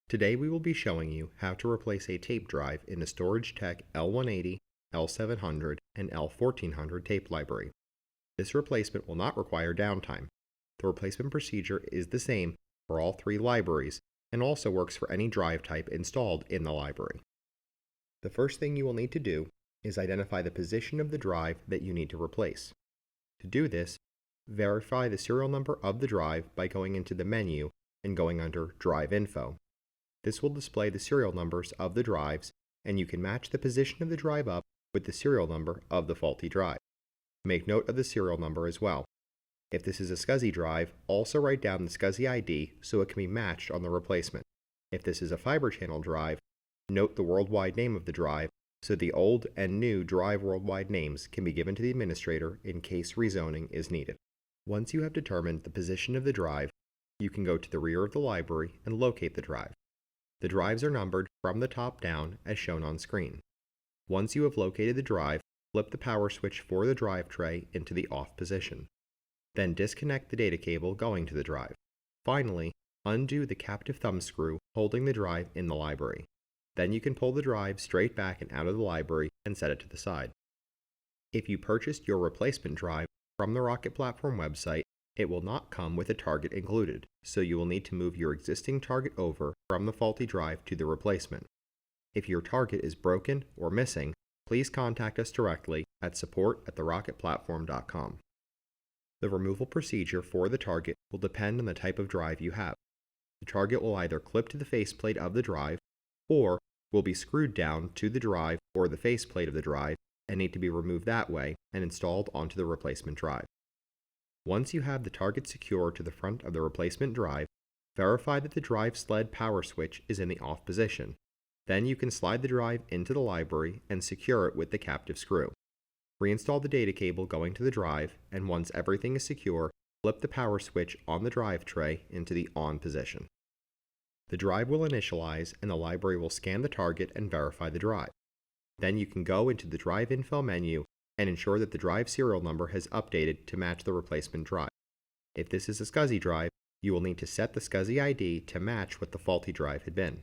Today we will be showing you how to replace a tape drive in the StorageTek L180, L700, and L1400 tape library. This replacement will not require downtime. The replacement procedure is the same for all three libraries and also works for any drive type installed in the library. The first thing you will need to do is identify the position of the drive that you need to replace. To do this, verify the serial number of the drive by going into the menu and going under Drive Info. This will display the serial numbers of the drives, and you can match the position of the drive up with the serial number of the faulty drive. Make note of the serial number as well. If this is a SCSI drive, also write down the SCSI ID so it can be matched on the replacement. If this is a fiber channel drive, note the worldwide name of the drive so the old and new drive worldwide names can be given to the administrator in case rezoning is needed. Once you have determined the position of the drive, you can go to the rear of the library and locate the drive. The drives are numbered from the top down as shown on screen. Once you have located the drive, flip the power switch for the drive tray into the off position. Then disconnect the data cable going to the drive. Finally, undo the captive thumb screw holding the drive in the library. Then you can pull the drive straight back and out of the library and set it to the side. If you purchased your replacement drive from the Rocket Platform website, it will not come with a target included, so you will need to move your existing target over from the faulty drive to the replacement. If your target is broken or missing, please contact us directly at support@therocketplatform.com. The removal procedure for the target will depend on the type of drive you have. The target will either clip to the faceplate of the drive, or will be screwed down to the drive or the faceplate of the drive and need to be removed that way and installed onto the replacement drive. Once you have the target secure to the front of the replacement drive, verify that the drive sled power switch is in the off position. Then you can slide the drive into the library and secure it with the captive screw. Reinstall the data cable going to the drive, and once everything is secure, flip the power switch on the drive tray into the on position. The drive will initialize and the library will scan the target and verify the drive. Then you can go into the Drive Info menu and ensure that the drive serial number has updated to match the replacement drive. If this is a SCSI drive, you will need to set the SCSI ID to match what the faulty drive had been.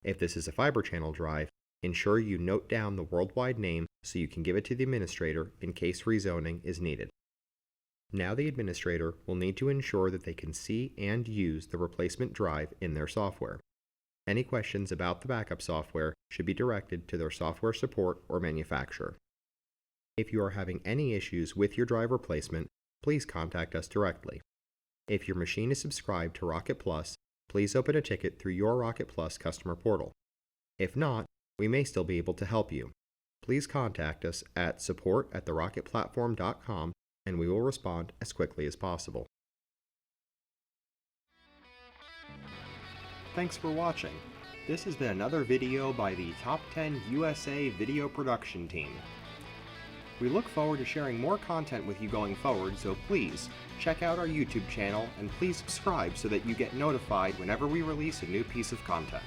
If this is a fiber channel drive, ensure you note down the worldwide name so you can give it to the administrator in case rezoning is needed. Now the administrator will need to ensure that they can see and use the replacement drive in their software. Any questions about the backup software should be directed to their software support or manufacturer. If you are having any issues with your drive replacement, please contact us directly. If your machine is subscribed to Rocket Plus, please open a ticket through your Rocket Plus customer portal. If not, we may still be able to help you. Please contact us at support@therocketplatform.com and we will respond as quickly as possible. Thanks for watching. This has been another video by the Top 10 USA Video Production Team. We look forward to sharing more content with you going forward, so please check out our YouTube channel and please subscribe so that you get notified whenever we release a new piece of content.